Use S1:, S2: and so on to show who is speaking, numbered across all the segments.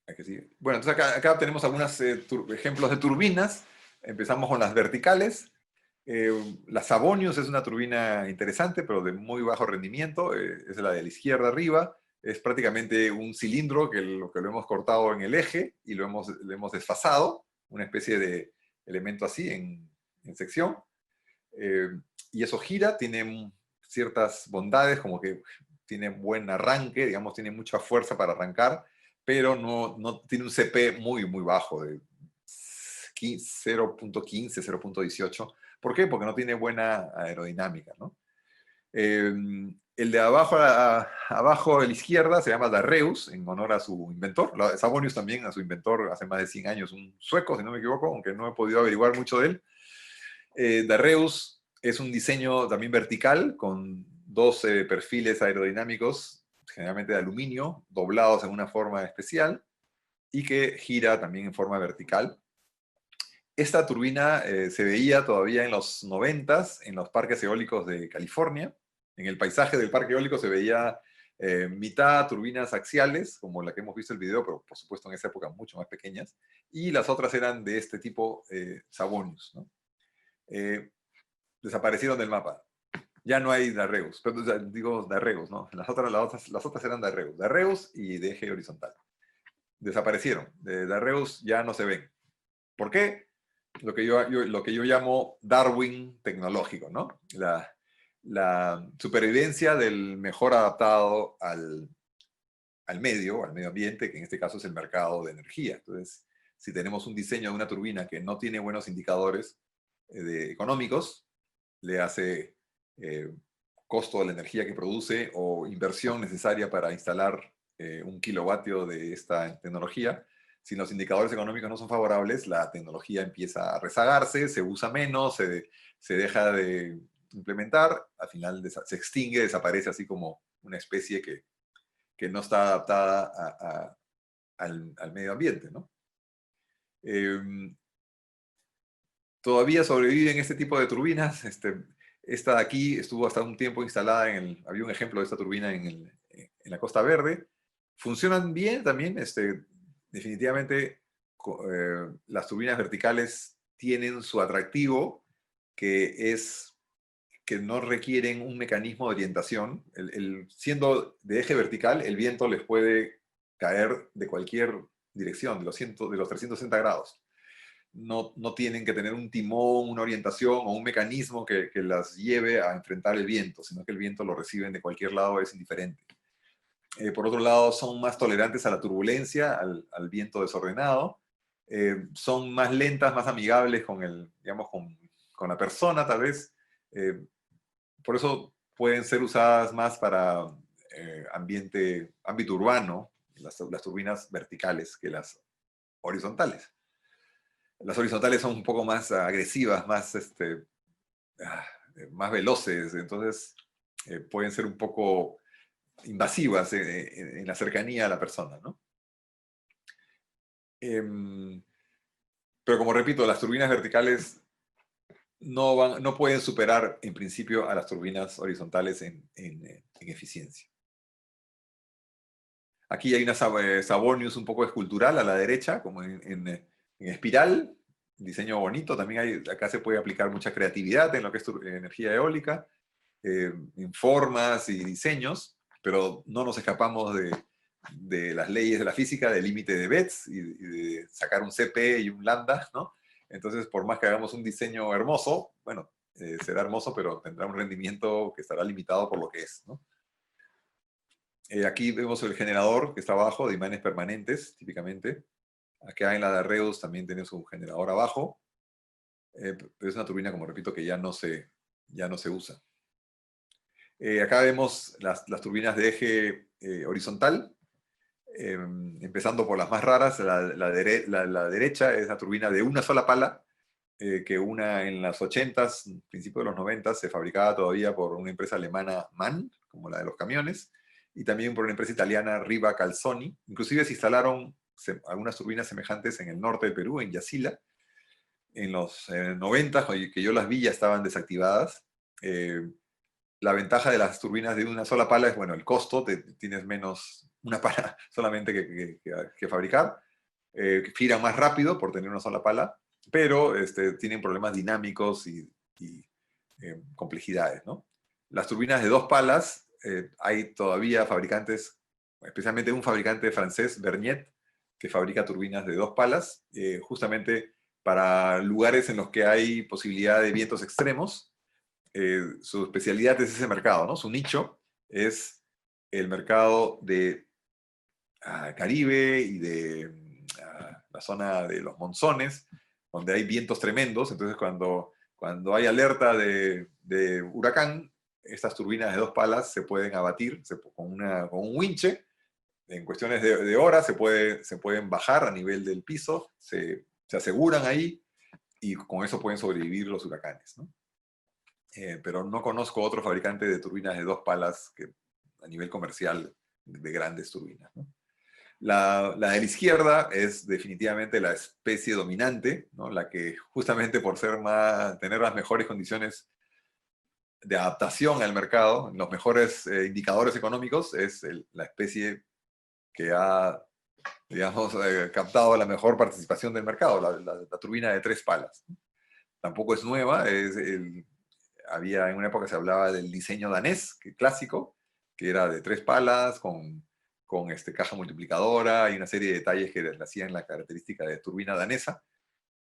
S1: Aquí sí. Bueno, entonces acá tenemos algunos ejemplos de turbinas. Empezamos con las verticales. La Savonius es una turbina interesante, pero de muy bajo rendimiento. Es la de la izquierda arriba. Es prácticamente un cilindro que lo hemos cortado en el eje y lo hemos desfasado, una especie de elemento así en sección. Eh, y eso gira, tiene ciertas bondades, como que tiene buen arranque, digamos, tiene mucha fuerza para arrancar, pero no tiene un CP muy bajo, de 0.15, 0.18. ¿Por qué? Porque no tiene buena aerodinámica, ¿no? El de abajo abajo a la izquierda se llama Darreus, en honor a su inventor. Savonius también, a su inventor, hace más de 100 años, un sueco, si no me equivoco, aunque no he podido averiguar mucho de él. Darreus es un diseño también vertical, con dos perfiles aerodinámicos, generalmente de aluminio, doblados en una forma especial, y que gira también en forma vertical. Esta turbina se veía todavía en los 90s en los parques eólicos de California. En el paisaje del parque eólico se veía mitad turbinas axiales, como la que hemos visto en el video, pero por supuesto en esa época mucho más pequeñas, y las otras eran de este tipo Savonius, ¿no? Desaparecieron del mapa. Ya no hay Darreus, pero, digo Darreus, ¿no? Las otras eran Darreus y de eje horizontal. Desaparecieron. De Darreus ya no se ven. ¿Por qué? Lo que yo llamo Darwin tecnológico, ¿no? La supervivencia del mejor adaptado al medio ambiente, que en este caso es el mercado de energía. Entonces, si tenemos un diseño de una turbina que no tiene buenos indicadores económicos, le hace costo de la energía que produce o inversión necesaria para instalar 1 kilovatio de esta tecnología. Si los indicadores económicos no son favorables, la tecnología empieza a rezagarse, se usa menos, se deja de implementar, al final se extingue, desaparece así como una especie que no está adaptada al medio ambiente, ¿no? Todavía sobreviven este tipo de turbinas. Esta de aquí estuvo hasta un tiempo instalada había un ejemplo de esta turbina en la Costa Verde. Funcionan bien también. Definitivamente las turbinas verticales tienen su atractivo, que es que no requieren un mecanismo de orientación. Siendo de eje vertical, el viento les puede caer de cualquier dirección, de los 360 grados. No tienen que tener un timón, una orientación o un mecanismo que las lleve a enfrentar el viento, sino que el viento lo reciben de cualquier lado, es indiferente. Por otro lado, son más tolerantes a la turbulencia, al viento desordenado. Son más lentas, más amigables digamos, con la persona, tal vez. Por eso pueden ser usadas más para ámbito urbano, las turbinas verticales, que las horizontales. Las horizontales son un poco más agresivas, más veloces, entonces pueden ser un poco invasivas en la cercanía a la persona, ¿no? Pero como repito, las turbinas verticales no pueden superar en principio a las turbinas horizontales en eficiencia. Aquí hay una Savonius un poco escultural a la derecha, como en espiral, diseño bonito. También acá se puede aplicar mucha creatividad en lo que es energía eólica, en formas y diseños, pero no nos escapamos de las leyes de la física, del límite de Betz y de sacar un CP y un lambda, ¿no? Entonces, por más que hagamos un diseño hermoso, bueno, será hermoso, pero tendrá un rendimiento que estará limitado por lo que es, ¿no? Aquí vemos el generador que está abajo, de imanes permanentes, típicamente. Acá en la de Arreus también tiene su generador abajo. Pero es una turbina, como repito, que ya no se usa. Acá vemos las turbinas de eje horizontal, empezando por las más raras. La derecha es la turbina de una sola pala, que en los 80s, principios de los 90s, se fabricaba todavía por una empresa alemana MAN, como la de los camiones, y también por una empresa italiana Riva Calzoni. Inclusive se instalaron algunas turbinas semejantes en el norte del Perú, en Yacila. En los 90, que yo las vi, ya estaban desactivadas. La ventaja de las turbinas de una sola pala es, bueno, el costo, tienes menos una pala solamente que fabricar, giran más rápido por tener una sola pala, pero tienen problemas dinámicos y complejidades, ¿no? Las turbinas de 2 palas, hay todavía fabricantes, especialmente un fabricante francés, Berniet, que fabrica turbinas de 2 palas, justamente para lugares en los que hay posibilidad de vientos extremos. Su especialidad es ese mercado, ¿no? Su nicho es el mercado de Caribe y de la zona de los monzones, donde hay vientos tremendos. Entonces, cuando hay alerta de huracán, estas turbinas de 2 palas se pueden abatir con un winche. En cuestiones de horas se pueden bajar a nivel del piso, se aseguran ahí y con eso pueden sobrevivir los huracanes, ¿no? Pero no conozco otro fabricante de turbinas de 2 palas que, a nivel comercial, de grandes turbinas, ¿no? La de la izquierda es definitivamente la especie dominante, ¿no? La que justamente por tener las mejores condiciones de adaptación al mercado, los mejores indicadores económicos, es la especie que ha, digamos, captado la mejor participación del mercado, la turbina de 3 palas. Tampoco es nueva, había en una época se hablaba del diseño danés, clásico, que era de 3 palas, con caja multiplicadora y una serie de detalles que le hacían la característica de turbina danesa,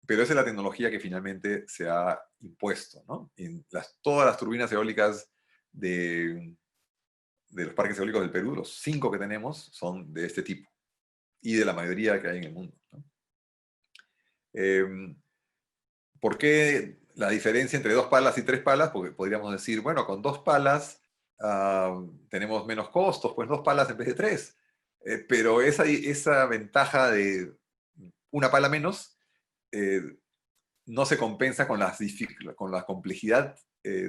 S1: pero esa es la tecnología que finalmente se ha impuesto, ¿no? Todas las turbinas eólicas de los parques eólicos del Perú, los 5 que tenemos, son de este tipo, y de la mayoría que hay en el mundo, ¿no? ¿Por qué la diferencia entre 2 palas y 3 palas? Porque podríamos decir, bueno, con 2 palas tenemos menos costos, pues 2 palas en vez de 3. Pero esa ventaja de una pala menos no se compensa con la complejidad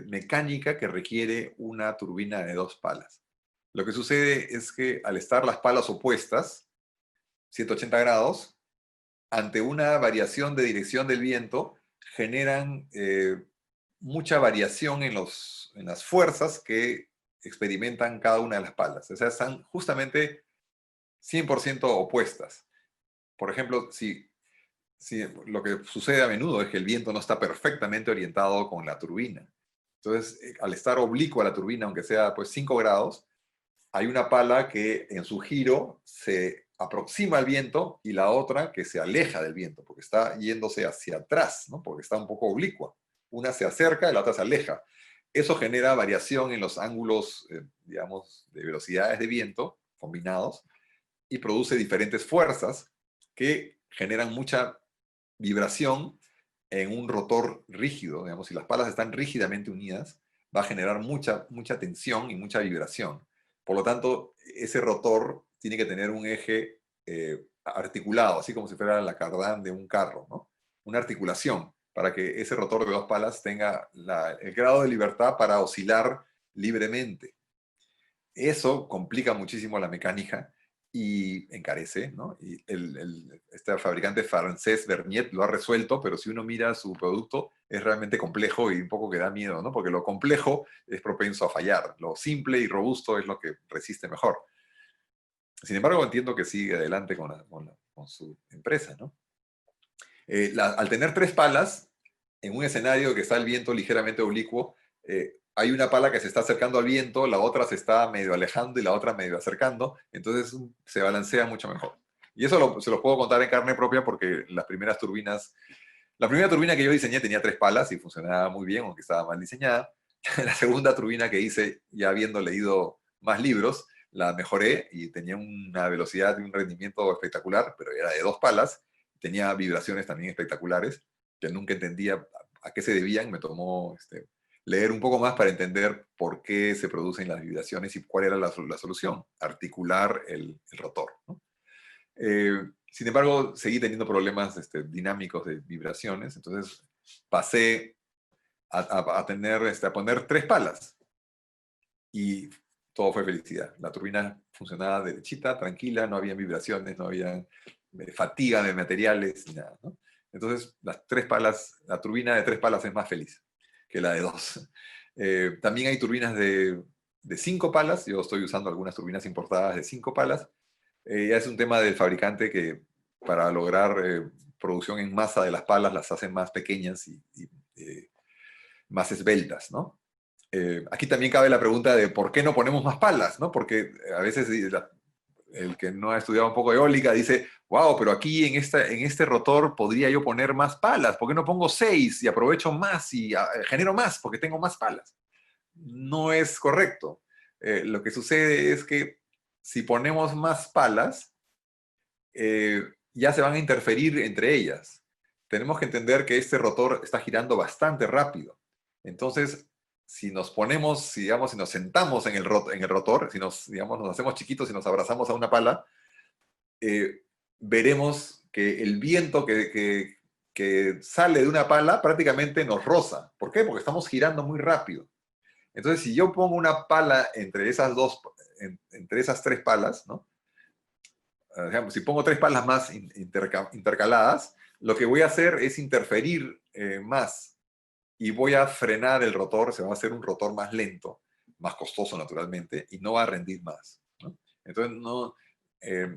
S1: mecánica que requiere una turbina de 2 palas. Lo que sucede es que al estar las palas opuestas, 180 grados, ante una variación de dirección del viento, generan mucha variación en las fuerzas que experimentan cada una de las palas. O sea, están justamente 100% opuestas. Por ejemplo, si lo que sucede a menudo es que el viento no está perfectamente orientado con la turbina. Entonces, al estar oblicuo a la turbina, aunque sea pues 5 grados, hay una pala que en su giro se aproxima al viento y la otra que se aleja del viento, porque está yéndose hacia atrás, ¿no? Porque está un poco oblicua. Una se acerca y la otra se aleja. Eso genera variación en los ángulos, digamos, de velocidades de viento combinados y produce diferentes fuerzas que generan mucha vibración en un rotor rígido. Digamos, si las palas están rígidamente unidas, va a generar mucha tensión y mucha vibración. Por lo tanto, ese rotor tiene que tener un eje articulado, así como si fuera la cardán de un carro, ¿no? Una articulación para que ese rotor de 2 palas tenga el grado de libertad para oscilar libremente. Eso complica muchísimo la mecánica y encarece, ¿no? Y este fabricante francés, Berniet, lo ha resuelto, pero si uno mira su producto, es realmente complejo y un poco que da miedo, ¿no? Porque lo complejo es propenso a fallar, lo simple y robusto es lo que resiste mejor. Sin embargo, entiendo que sigue adelante con su empresa, ¿no? Al tener 3 palas, en un escenario que está el viento ligeramente oblicuo, hay una pala que se está acercando al viento, la otra se está medio alejando y la otra medio acercando, entonces se balancea mucho mejor. Y eso se los puedo contar en carne propia porque la primera turbina que yo diseñé tenía 3 palas y funcionaba muy bien, aunque estaba mal diseñada. La segunda turbina que hice, ya habiendo leído más libros, la mejoré y tenía una velocidad y un rendimiento espectacular, pero era de 2 palas, tenía vibraciones también espectaculares, que nunca entendía a qué se debían. Me tomó leer un poco más para entender por qué se producen las vibraciones y cuál era la solución, articular el rotor, ¿no? Sin embargo, seguí teniendo problemas dinámicos de vibraciones, entonces pasé a poner 3 palas y todo fue felicidad. La turbina funcionaba derechita, tranquila, no había vibraciones, no había fatiga de materiales, ni nada, ¿no? Entonces, la turbina de 3 palas es más feliz que la de 2. También hay turbinas de 5 palas, yo estoy usando algunas turbinas importadas de 5 palas, Ya es un tema del fabricante que para lograr producción en masa de las palas las hacen más pequeñas y más esbeltas, ¿no? Aquí también cabe la pregunta de por qué no ponemos más palas, ¿no? Porque a veces el que no ha estudiado un poco de eólica dice, wow, pero aquí en este rotor podría yo poner más palas, ¿por qué no pongo 6 y aprovecho más y genero más porque tengo más palas? No es correcto. Lo que sucede es que si ponemos más palas, ya se van a interferir entre ellas. Tenemos que entender que este rotor está girando bastante rápido. Entonces, si nos ponemos, si, digamos, si nos sentamos en el rotor, si nos, digamos, nos hacemos chiquitos y nos abrazamos a una pala, veremos que el viento que sale de una pala prácticamente nos roza. ¿Por qué? Porque estamos girando muy rápido. Entonces, si yo pongo una pala entre esas entre esas tres palas, ¿no? Digamos, si pongo tres palas más intercaladas, lo que voy a hacer es interferir más y voy a frenar el rotor, se va a hacer un rotor más lento, más costoso naturalmente, y no va a rendir más, ¿no? Entonces, eh,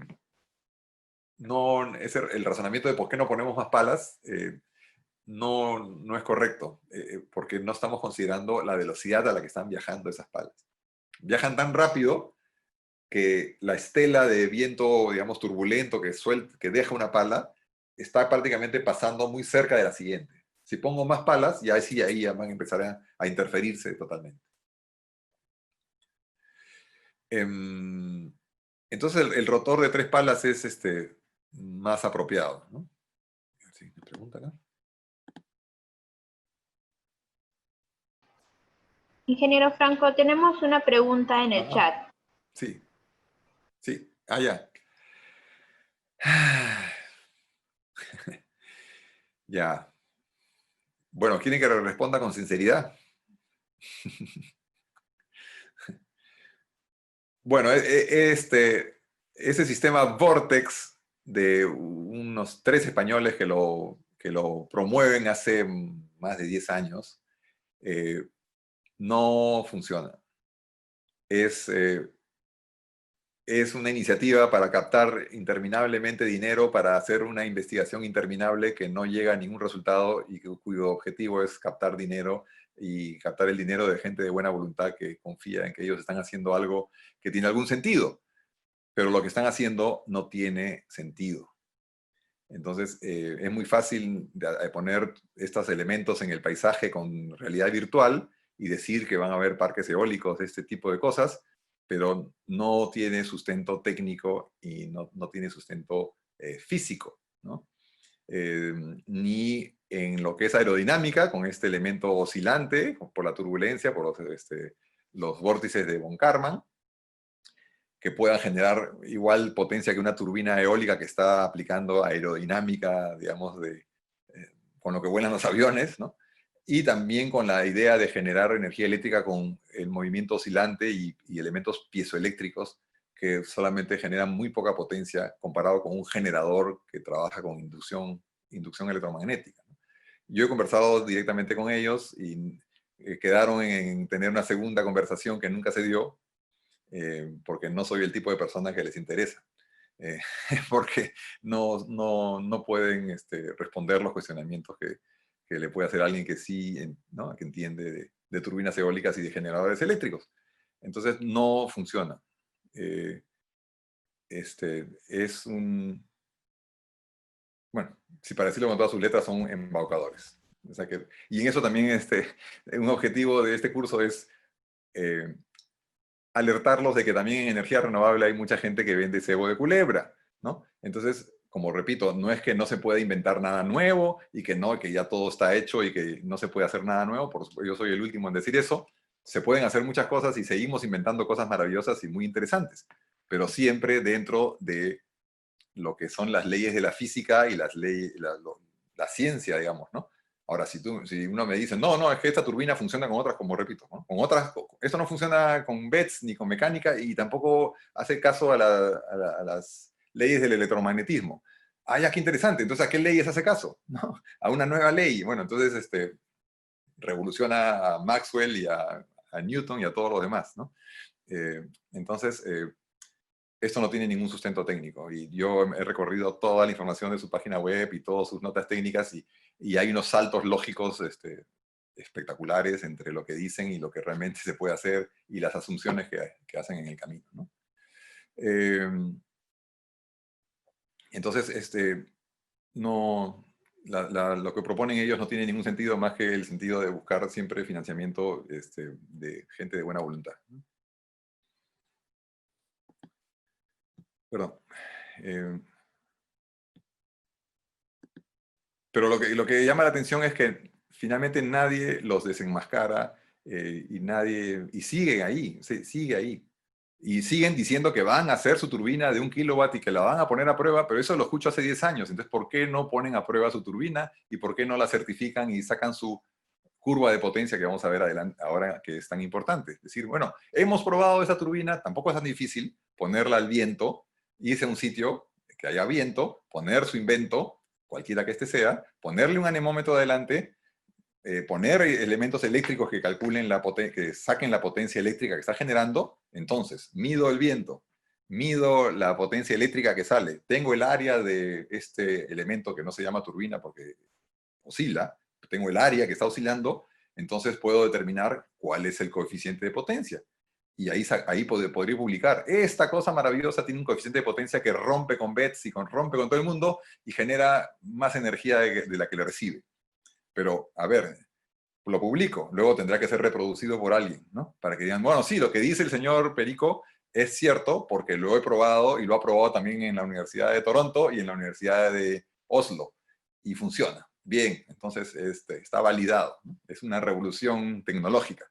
S1: el razonamiento de por qué no ponemos más palas no es correcto, porque no estamos considerando la velocidad a la que están viajando esas palas. Viajan tan rápido que la estela de viento, digamos, turbulento que deja una pala, está prácticamente pasando muy cerca de la siguiente. Si pongo más palas, ya sí, ahí ya van a empezar a interferirse totalmente. Entonces el rotor de tres palas es más apropiado, ¿no? Sí, me preguntan, ¿no?
S2: Ingeniero Franco, tenemos una pregunta en el chat.
S1: Sí, sí, ya. Ya. Bueno, ¿quieren que responda con sinceridad? Bueno, ese sistema Vortex de unos 3 españoles que lo promueven hace más de 10 años, no funciona. Es una iniciativa para captar interminablemente dinero, para hacer una investigación interminable que no llega a ningún resultado y cuyo objetivo es captar dinero y captar el dinero de gente de buena voluntad que confía en que ellos están haciendo algo que tiene algún sentido, pero lo que están haciendo no tiene sentido. Entonces, es muy fácil de poner estos elementos en el paisaje con realidad virtual y decir que van a haber parques eólicos, este tipo de cosas, pero no tiene sustento técnico y no tiene sustento físico, ¿no? Ni en lo que es aerodinámica, con este elemento oscilante, por la turbulencia, por los vórtices de von Karman, que puedan generar igual potencia que una turbina eólica que está aplicando aerodinámica, digamos, con lo que vuelan los aviones, ¿no? Y también con la idea de generar energía eléctrica con el movimiento oscilante y elementos piezoeléctricos que solamente generan muy poca potencia comparado con un generador que trabaja con inducción electromagnética, ¿no? Yo he conversado directamente con ellos y quedaron en tener una segunda conversación que nunca se dio, porque no soy el tipo de persona que les interesa, eh, porque no pueden responder los cuestionamientos que le puede hacer alguien que sí, ¿no? Que entiende de turbinas eólicas y de generadores eléctricos. Entonces no funciona. Es bueno, si para decirlo con todas sus letras, son embaucadores. O sea y en eso también un objetivo de este curso es eh, alertarlos de que también en energía renovable hay mucha gente que vende cebo de culebra, ¿no? Entonces, como repito, no es que no se pueda inventar nada nuevo y que ya todo está hecho y que no se puede hacer nada nuevo, yo soy el último en decir eso. Se pueden hacer muchas cosas y seguimos inventando cosas maravillosas y muy interesantes, pero siempre dentro de lo que son las leyes de la física y las leyes, la ciencia, digamos, ¿no? Ahora, si uno me dice, no, es que esta turbina funciona con otras, como repito, ¿no? Con otras, esto no funciona con BETS ni con mecánica y tampoco hace caso a las leyes del electromagnetismo. Ah, ya, qué interesante. Entonces, ¿a qué leyes hace caso? ¿No? A una nueva ley. Bueno, entonces revoluciona a Maxwell y a Newton y a todos los demás, ¿no? Entonces, esto no tiene ningún sustento técnico. Y yo he recorrido toda la información de su página web y todas sus notas técnicas y hay unos saltos lógicos espectaculares entre lo que dicen y lo que realmente se puede hacer y las asunciones que hacen en el camino, ¿no? Entonces, no, lo que proponen ellos no tiene ningún sentido más que el sentido de buscar siempre financiamiento de gente de buena voluntad, ¿no? Perdón. Pero lo que llama la atención es que finalmente nadie los desenmascara y siguen ahí, sigue ahí. Y siguen diciendo que van a hacer su turbina de 1 kilowatt y que la van a poner a prueba, pero eso lo escucho hace 10 años. Entonces, ¿por qué no ponen a prueba su turbina y por qué no la certifican y sacan su curva de potencia que vamos a ver adelante, ahora que es tan importante? Es decir, bueno, hemos probado esa turbina, tampoco es tan difícil ponerla al viento, irse a un sitio que haya viento, poner su invento, cualquiera que este sea, ponerle un anemómetro adelante, poner elementos eléctricos que calculen que saquen la potencia eléctrica que está generando. Entonces, mido el viento, mido la potencia eléctrica que sale, tengo el área de este elemento que no se llama turbina porque oscila, tengo el área que está oscilando, entonces puedo determinar cuál es el coeficiente de potencia. Y ahí podría publicar, esta cosa maravillosa tiene un coeficiente de potencia que rompe con Bets y rompe con todo el mundo y genera más energía de la que le recibe. Pero, a ver, lo publico, luego tendrá que ser reproducido por alguien, ¿no? Para que digan, bueno, sí, lo que dice el señor Perico es cierto porque lo he probado y lo ha probado también en la Universidad de Toronto y en la Universidad de Oslo y funciona. Bien, entonces está validado, ¿no? Es una revolución tecnológica.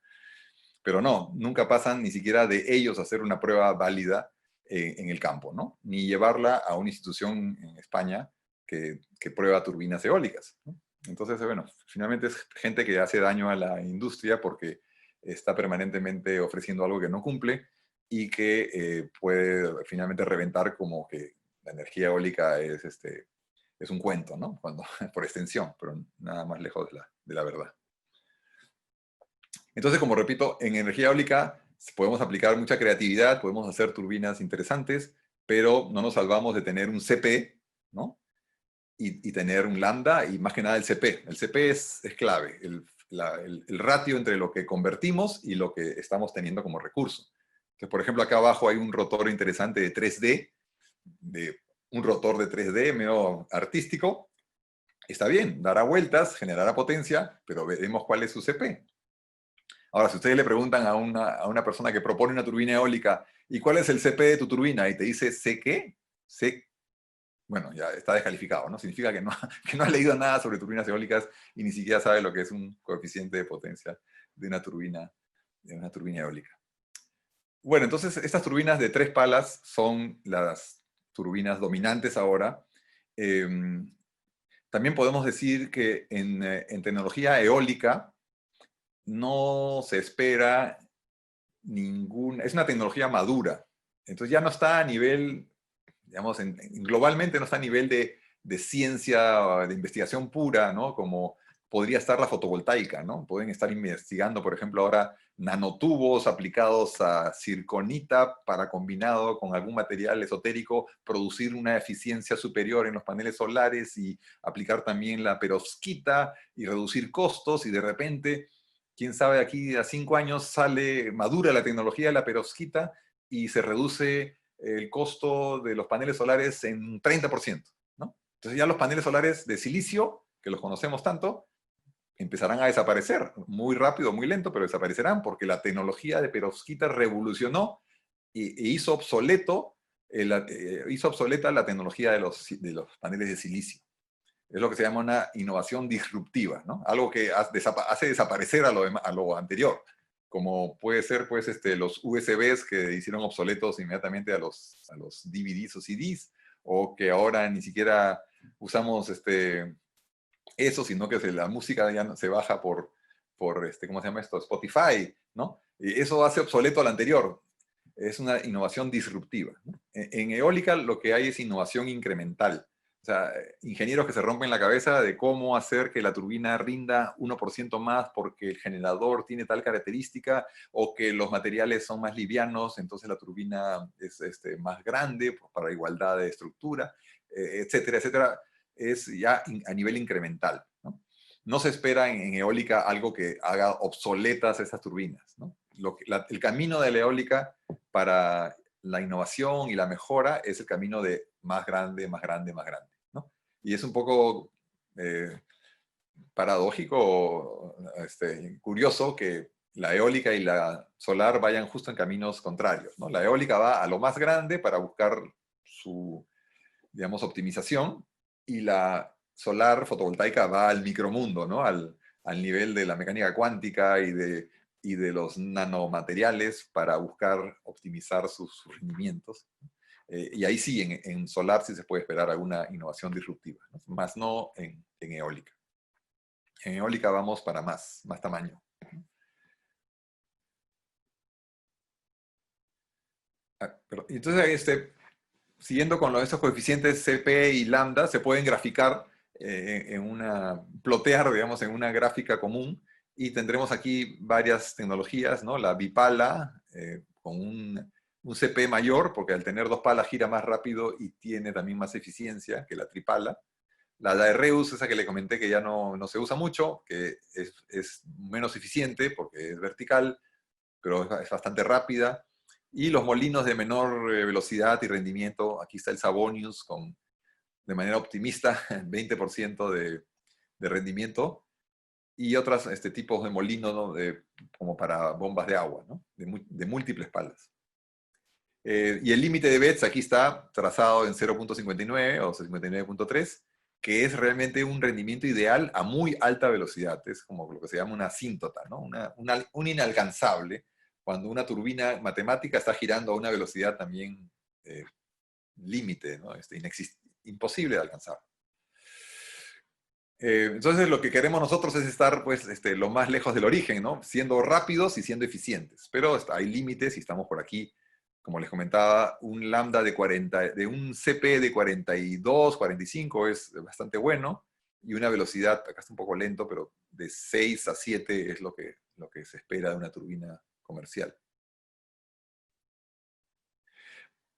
S1: Pero no, nunca pasan ni siquiera de ellos a hacer una prueba válida en el campo, ¿no? Ni llevarla a una institución en España que prueba turbinas eólicas, ¿no? Entonces, bueno, finalmente es gente que hace daño a la industria porque está permanentemente ofreciendo algo que no cumple y que puede finalmente reventar como que la energía eólica es un cuento, ¿no? Por extensión, pero nada más lejos de la verdad. Entonces, como repito, en energía eólica podemos aplicar mucha creatividad, podemos hacer turbinas interesantes, pero no nos salvamos de tener un CP, ¿no? Y tener un lambda y más que nada el CP. El CP es clave, el ratio entre lo que convertimos y lo que estamos teniendo como recurso. Entonces, por ejemplo, acá abajo hay un rotor interesante de 3D, un rotor de 3D medio artístico. Está bien, dará vueltas, generará potencia, pero veremos cuál es su CP. Ahora, si ustedes le preguntan a una persona que propone una turbina eólica, ¿y cuál es el CP de tu turbina? Y te dice, ¿sé qué? Sé. Bueno, ya está descalificado, ¿no? Significa que no ha leído nada sobre turbinas eólicas y ni siquiera sabe lo que es un coeficiente de potencia de una turbina eólica. Bueno, entonces estas turbinas de 3 palas son las turbinas dominantes ahora. También podemos decir que en tecnología eólica no se espera es una tecnología madura. Entonces ya no está a nivel, digamos, globalmente no está a nivel de ciencia, de investigación pura, ¿no? Como podría estar la fotovoltaica, ¿no? Pueden estar investigando, por ejemplo, ahora nanotubos aplicados a zirconita para, combinado con algún material esotérico, producir una eficiencia superior en los paneles solares y aplicar también la perovskita y reducir costos y de repente, quién sabe, aquí a 5 años madura la tecnología de la perovskita y se reduce el costo de los paneles solares en 30%, ¿no? Entonces ya los paneles solares de silicio, que los conocemos tanto, empezarán a desaparecer, muy rápido, muy lento, pero desaparecerán porque la tecnología de perovskita revolucionó e hizo obsoleta la tecnología de los paneles de silicio. Es lo que se llama una innovación disruptiva, ¿no? Algo que hace desaparecer a lo anterior, como puede ser pues, los USBs que hicieron obsoletos inmediatamente a los DVDs o CDs, o que ahora ni siquiera usamos eso, sino que la música ya no, se baja por ¿cómo se llama esto? Spotify, ¿no? Y eso hace obsoleto al anterior. Es una innovación disruptiva, ¿no? En eólica lo que hay es innovación incremental, sea, ingenieros que se rompen la cabeza de cómo hacer que la turbina rinda 1% más porque el generador tiene tal característica, o que los materiales son más livianos, entonces la turbina es más grande pues, para igualdad de estructura, etcétera, etcétera. Es ya a nivel incremental, ¿no? No se espera en eólica algo que haga obsoletas esas turbinas, ¿no? El camino de la eólica para la innovación y la mejora es el camino de más grande, más grande, más grande, ¿no? Y es un poco paradójico, curioso que la eólica y la solar vayan justo en caminos contrarios, ¿no? La eólica va a lo más grande para buscar su, digamos, optimización, y la solar fotovoltaica va al micromundo, ¿no? Al nivel de la mecánica cuántica y de los nanomateriales para buscar optimizar sus rendimientos. Y ahí sí, en solar sí se puede esperar alguna innovación disruptiva, ¿no? Más no en eólica. En eólica vamos para más tamaño. Entonces, siguiendo con estos coeficientes CP y lambda, se pueden graficar plotear, digamos, en una gráfica común, y tendremos aquí varias tecnologías, ¿no? La bipala, con un CP mayor, porque al tener dos palas gira más rápido y tiene también más eficiencia que la tripala. La Daereus, esa que le comenté que ya no se usa mucho, que es menos eficiente porque es vertical, pero es bastante rápida. Y los molinos de menor velocidad y rendimiento, aquí está el Savonius de manera optimista, 20% de rendimiento, y otros tipos de molinos, ¿no? Como para bombas de agua, ¿no? De múltiples palas. Y el límite de Betz aquí está trazado en 0.59 o 59.3, que es realmente un rendimiento ideal a muy alta velocidad. Es como lo que se llama una asíntota, ¿no? Un inalcanzable, cuando una turbina matemática está girando a una velocidad también límite, ¿no? Imposible de alcanzar. Entonces lo que queremos nosotros es estar pues, lo más lejos del origen, ¿no? Siendo rápidos y siendo eficientes. Pero hay límites y estamos por aquí. Como les comentaba, un lambda de un CP de 42, 45 es bastante bueno, y una velocidad, acá está un poco lento, pero de 6 a 7 es lo que se espera de una turbina comercial.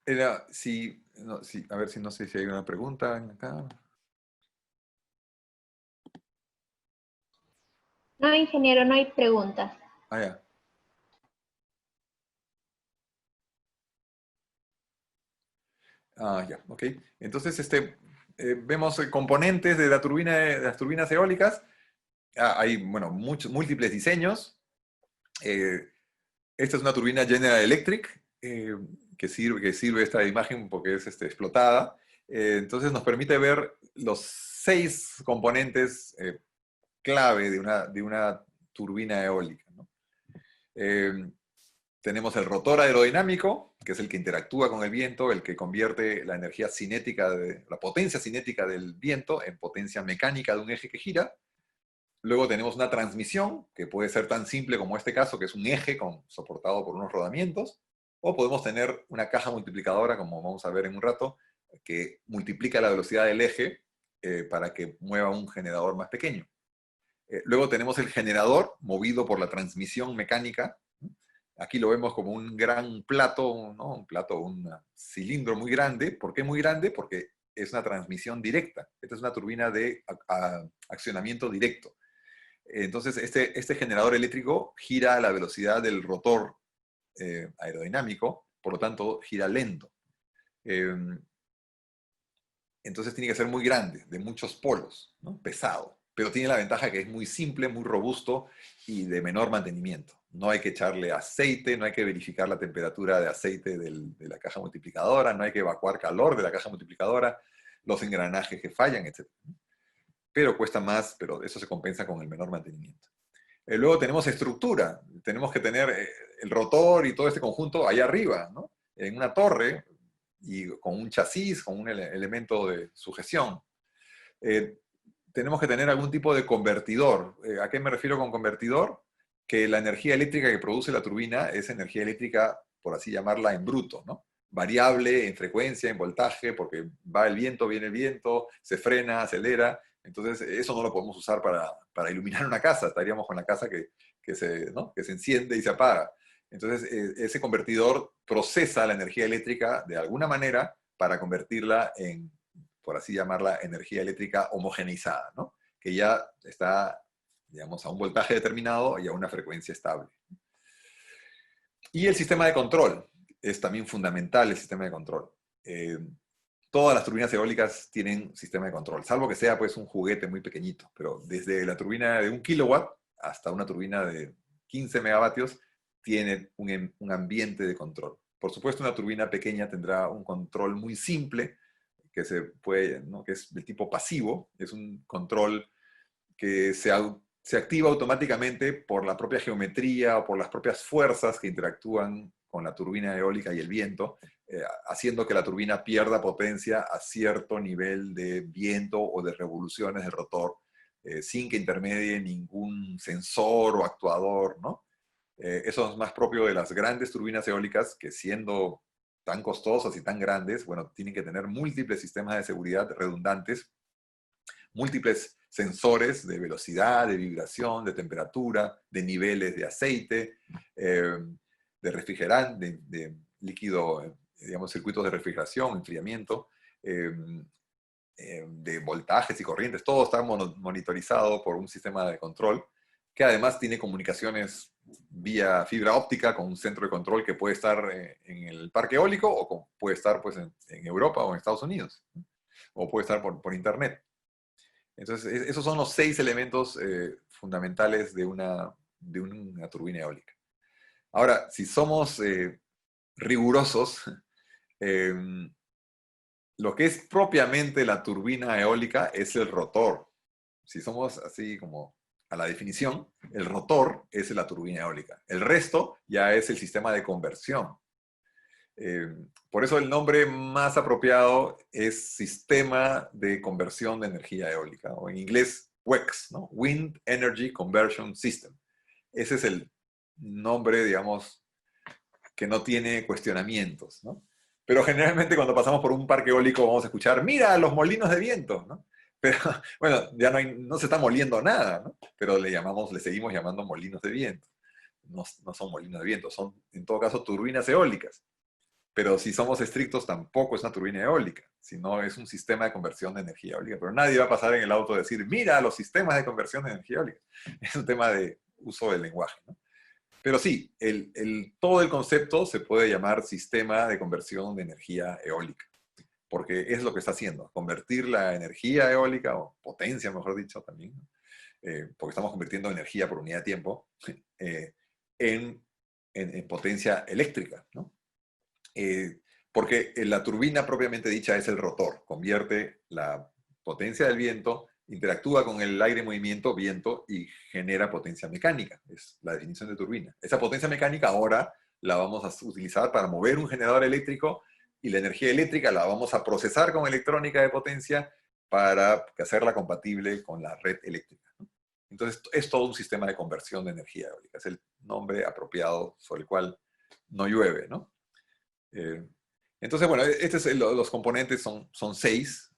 S1: A ver si no sé si hay una pregunta acá.
S2: No, ingeniero, no hay preguntas.
S1: Ah, ya. Ah, ya, ok. Entonces, vemos componentes de las turbinas eólicas. Hay, bueno, múltiples diseños. Esta es una turbina General Electric, que sirve esta imagen porque es explotada. Entonces nos permite ver los 6 componentes clave de una turbina eólica, ¿no? Tenemos el rotor aerodinámico, que es el que interactúa con el viento, el que convierte la energía cinética, la potencia cinética del viento en potencia mecánica de un eje que gira. Luego tenemos una transmisión, que puede ser tan simple como este caso, que es un eje soportado por unos rodamientos, o podemos tener una caja multiplicadora, como vamos a ver en un rato, que multiplica la velocidad del eje para que mueva un generador más pequeño. Luego tenemos el generador, movido por la transmisión mecánica. Aquí lo vemos como un gran plato, ¿no? Un cilindro muy grande. ¿Por qué muy grande? Porque es una transmisión directa. Esta es una turbina de accionamiento directo. Entonces, este generador eléctrico gira a la velocidad del rotor aerodinámico, por lo tanto, gira lento. Entonces tiene que ser muy grande, de muchos polos, ¿no? Pesado. Pero tiene la ventaja que es muy simple, muy robusto y de menor mantenimiento. No hay que echarle aceite, no hay que verificar la temperatura de aceite de la caja multiplicadora, no hay que evacuar calor de la caja multiplicadora, los engranajes que fallan, etc. Pero cuesta más, pero eso se compensa con el menor mantenimiento. Luego tenemos estructura. Tenemos que tener el rotor y todo este conjunto allá arriba, ¿no? En una torre, y con un chasis, con un elemento de sujeción. Tenemos que tener algún tipo de convertidor. ¿A qué me refiero con convertidor? Que la energía eléctrica que produce la turbina es energía eléctrica, por así llamarla, en bruto, ¿no? variable en frecuencia, en voltaje, porque va el viento, viene el viento, se frena, acelera. Entonces, eso no lo podemos usar para iluminar una casa. Estaríamos con la casa ¿no? que se enciende y se apaga. Entonces, ese convertidor procesa la energía eléctrica de alguna manera para convertirla en, por así llamarla, energía eléctrica homogeneizada, ¿no? Que ya está, digamos, a un voltaje determinado y a una frecuencia estable. Y el sistema de control. Es también fundamental el sistema de control. Todas las turbinas eólicas tienen sistema de control, salvo que sea pues un juguete muy pequeñito, pero desde la turbina de 1 kilowatt hasta una turbina de 15 megavatios tiene un ambiente de control. Por supuesto, una turbina pequeña tendrá un control muy simple, que se puede, ¿no? que es de tipo pasivo, es un control que se activa automáticamente por la propia geometría o por las propias fuerzas que interactúan con la turbina eólica y el viento, haciendo que la turbina pierda potencia a cierto nivel de viento o de revoluciones del rotor, sin que intermedie ningún sensor o actuador, ¿no? Eso es más propio de las grandes turbinas eólicas, que siendo tan costosas y tan grandes, bueno, tienen que tener múltiples sistemas de seguridad redundantes, múltiples sensores de velocidad, de vibración, de temperatura, de niveles de aceite, de refrigerante, de líquido, digamos, circuitos de refrigeración, enfriamiento, de voltajes y corrientes. Todo está monitorizado por un sistema de control que además tiene comunicaciones vía fibra óptica con un centro de control que puede estar en el parque eólico o puede estar pues, en Europa o en Estados Unidos, o puede estar por internet. Entonces, esos son los 6 elementos fundamentales de una turbina eólica. Ahora, si somos rigurosos, lo que es propiamente la turbina eólica es el rotor. Si somos así como a la definición, el rotor es la turbina eólica. El resto ya es el sistema de conversión. Por eso el nombre más apropiado es Sistema de Conversión de Energía Eólica, o en inglés WECS, ¿no? Wind Energy Conversion System. Ese es el nombre, digamos, que no tiene cuestionamientos, ¿no? Pero generalmente cuando pasamos por un parque eólico vamos a escuchar, mira los molinos de viento, ¿no? Pero bueno, ya no se está moliendo nada, ¿no? Pero le seguimos llamando molinos de viento. No son molinos de viento, son en todo caso turbinas eólicas. Pero si somos estrictos, tampoco es una turbina eólica, sino es un sistema de conversión de energía eólica. Pero nadie va a pasar en el auto a decir, mira los sistemas de conversión de energía eólica. Es un tema de uso del lenguaje, ¿no? Pero sí, todo el concepto se puede llamar sistema de conversión de energía eólica, porque es lo que está haciendo, convertir la energía eólica, o potencia, mejor dicho, también, porque estamos convirtiendo energía por unidad de tiempo, en potencia eléctrica, ¿no? Porque la turbina propiamente dicha es el rotor, convierte la potencia del viento, interactúa con el aire en movimiento, viento, y genera potencia mecánica. Es la definición de turbina. Esa potencia mecánica ahora la vamos a utilizar para mover un generador eléctrico, y la energía eléctrica la vamos a procesar con electrónica de potencia para hacerla compatible con la red eléctrica, ¿no? Entonces, es todo un sistema de conversión de energía eólica. Es el nombre apropiado sobre el cual no llueve, ¿no? Entonces, bueno, los componentes son 6.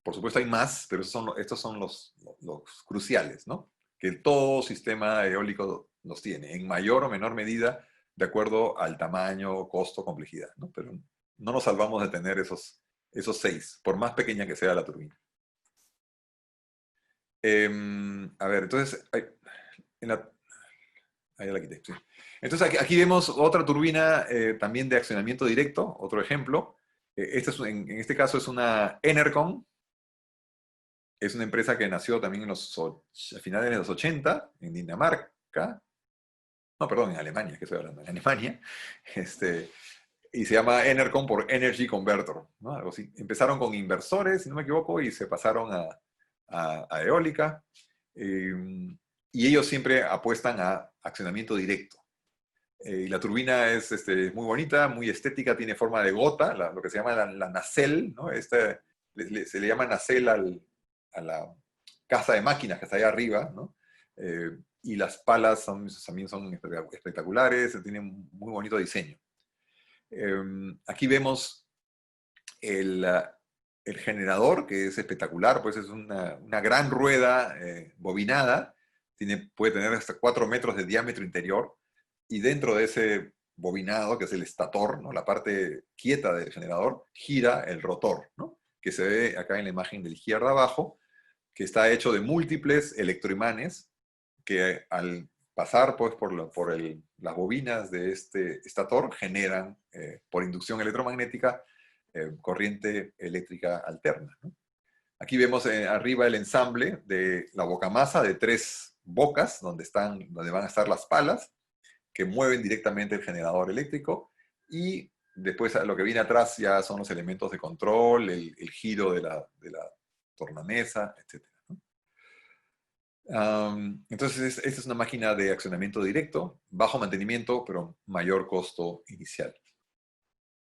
S1: Por supuesto hay más, pero estos son los cruciales, ¿no? Que todo sistema eólico los tiene, en mayor o menor medida, de acuerdo al tamaño, costo, complejidad, ¿no? Pero no nos salvamos de tener esos 6, por más pequeña que sea la turbina. A ver, entonces, ahí la quité, sí. Entonces aquí vemos otra turbina también de accionamiento directo, otro ejemplo. En este caso es una Enercon. Es una empresa que nació también a finales de los 80, en Dinamarca. No, perdón, en Alemania, que estoy hablando, en Alemania. Y se llama Enercon por Energy Converter, ¿no? Algo así. Empezaron con inversores, si no me equivoco, y se pasaron a eólica. Y ellos siempre apuestan a accionamiento directo. Y la turbina es muy bonita, muy estética, tiene forma de gota, lo que se llama la nacelle, ¿no? Se le llama nacelle a la casa de máquinas que está ahí arriba, ¿no? Y las palas también son espectaculares, tienen un muy bonito diseño. Aquí vemos el generador, que es espectacular, pues es una gran rueda bobinada, puede tener hasta 4 metros de diámetro interior, y dentro de ese bobinado, que es el estator, ¿no? La parte quieta del generador, gira el rotor, ¿no? Que se ve acá en la imagen de la izquierda abajo, que está hecho de múltiples electroimanes que al pasar pues, por las bobinas de este estator generan por inducción electromagnética corriente eléctrica alterna, ¿no? Aquí vemos arriba el ensamble de la bocamasa de 3 bocas donde van a estar las palas que mueven directamente el generador eléctrico, y después lo que viene atrás ya son los elementos de control, el giro de la tornamesa, etc. Entonces, esta es una máquina de accionamiento directo, bajo mantenimiento, pero mayor costo inicial.